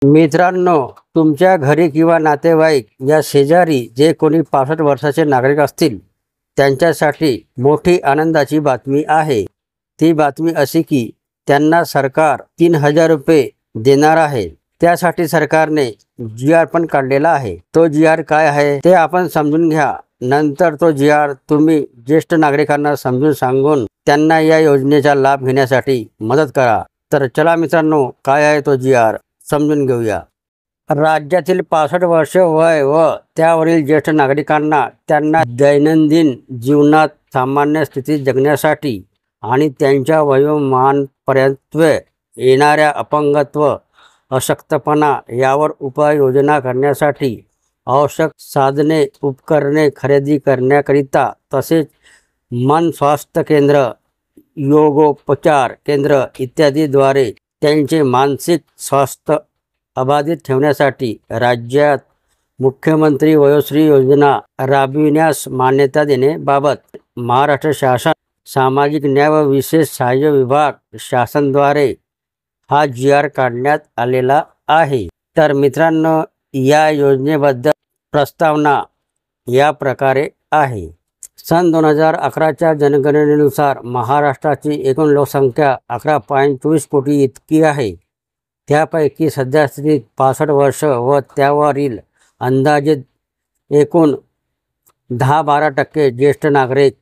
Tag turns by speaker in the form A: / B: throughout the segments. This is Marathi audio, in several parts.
A: मित्रांनो, तुमच्या घरी किंवा नातेवाईक या शेजारी जे कोणी 65 वर्षाचे नागरिक असतील त्यांच्यासाठी मोठी आनंदाची बातमी आहे। ती बातमी अशी की त्यांना सरकार 3000 रुपये देणार आहे। त्यासाठी सरकारने GR पण काढलेला आहे। तो GR काय आहे ते आपण समजून घ्या। नंतर तो GR तुम्ही ज्येष्ठ नागरिकांना समजून सांगून त्यांना या योजनेचा लाभ घेण्यासाठी मदत करा। तर चला मित्रांनो, काय आहे तो GR समजून घेऊया। राज्यातील 65 वर्ष वय व त्यावरील ज्येष्ठ नागरिकांना त्यांना दैनंदिन जीवनात सामान्य स्थितीत जगण्यासाठी आणि त्यांच्या वयोमानापर्यंत येणाऱ्या अपंगत्व, अशक्तपणा यावर उपाययोजना करण्यासाठी आवश्यक साधने, उपकरणे खरेदी करण्याकरिता तसेच मन स्वास्थ्य केंद्र, योगोपचार केंद्र इत्यादीद्वारे त्यांचे मानसिक स्वास्थ्य अबाधित ठेवण्यासाठी राज्यात मुख्यमंत्री वयोश्री योजना राबविण्यास मान्यता देण्याबाबत महाराष्ट्र शासन सामाजिक न्याय व विशेष सहाय्य विभाग शासनाद्वारे हा GR काढण्यात आलेला आहे। तर मित्रांनो, या योजनेबद्दल प्रस्तावना या प्रकारे आहे। सन 2011च्या जनगणनेनुसार महाराष्ट्राची एकूण लोकसंख्या 11.24 कोटी इतकी आहे। त्यापैकी सध्या स्थितीत 65 वर्ष व त्यावरील अंदाजे एकूण 10-12% ज्येष्ठ नागरिक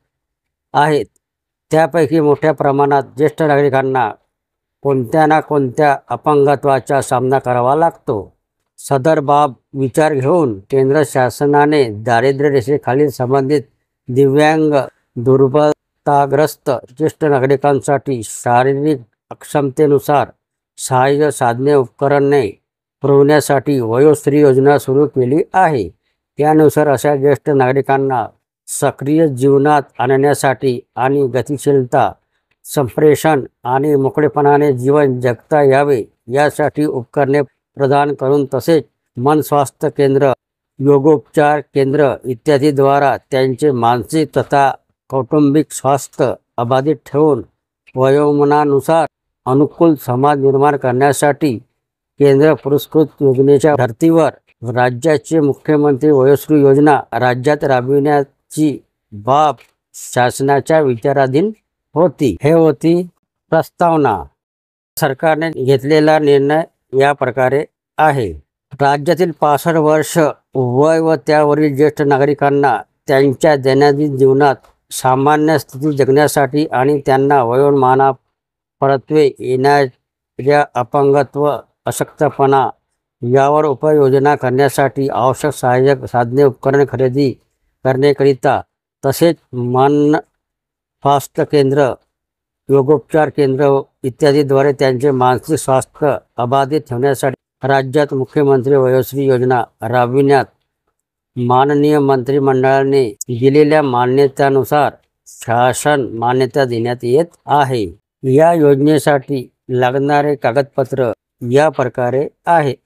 A: आहेत। त्यापैकी मोठ्या प्रमाणात ज्येष्ठ नागरिकांना कोणत्या ना कोणत्या अपंगत्वाचा सामना करावा लागतो। सदर बाब विचार घेऊन केंद्र शासनाने दारिद्र्य रेषेखालील संबंधित दिव्यांग, दुर्बलताग्रस्त ज्येष्ठ नागरिकांसाठी शारीरिक अक्षमतेनुसार सहाय्य साधने, उपकरणे पुरवण्यासाठी वयोश्री योजना सुरू केली आहे। त्यानुसार अशा ज्येष्ठ नागरिकांना सक्रिय जीवनात आणण्यासाठी आणि गतिशीलता, संप्रेषण आणि मोकळेपणाने जीवन जगता यावे यासाठी उपकरणे प्रदान करून तसेच मन स्वास्थ्य केंद्र, योगोपचार केंद्र इत्यादीद्वारा त्यांचे मानसिक तथा कौटुंबिक स्वास्थ्य अबाधित ठेवून वयोमानानुसार अनुकूल समाज निर्माण करण्यासाठी केंद्र पुरस्कृत योजनेच्या धर्तीवर राज्याचे मुख्यमंत्री वयोश्री योजना राज्यात राबविण्याची बाब शासनाच्या विचाराधीन होती। हे होती प्रस्तावना। सरकारने घेतलेला निर्णय या प्रकारे आहे। राज्यातील 65 वर्ष वय व त्यावरील ज्येष्ठ नागरिकांना त्यांच्या दैनंदिन जीवनात सामान्य स्थितीत जगण्यासाठी आणि त्यांना वयोमानापर्यंत येणाऱ्या अपंगत्व, अशक्तपणा यावर उपाययोजना करण्यासाठी आवश्यक सहाय्यक साधने, उपकरणे खरेदी करण्याकरिता तसेच मन स्वास्थ्य केंद्र, योगोपचार केंद्र इत्यादीद्वारे त्यांचे मानसिक स्वास्थ्य अबाधित ठेवण्यासाठी राज्यात मुख्यमंत्री वयोश्री योजना राबविण्यात माननीय मंत्रिमंडळाने दिलेल्या मान्यतेनुसार शासन मान्यता देण्यात येत आहे। या योजनेसाठी लागणारे कागदपत्र या प्रकारे आहेत।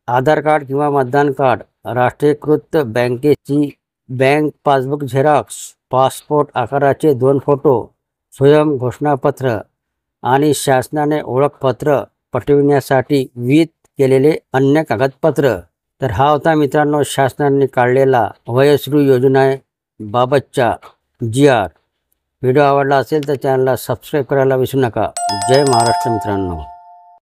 A: आधार कार्ड किंवा मतदान कार्ड, राष्ट्रीयकृत बँकेची बँक पासबुक झेरॉक्स, पासपोर्ट आकाराचे 2 फोटो, स्वयं घोषणापत्र आणि शासनाने ओळखपत्र पटविण्यासाठी विहित केलेले अन्य कागदपत्र। तर हा होता मित्रांनो शासनाने काढलेला वयोश्री योजनेबाबतचा GR। व्हिडिओ आवडला असेल तर चॅनलला सबस्क्राईब करायला विसरू नका। जय महाराष्ट्र मित्रांनो।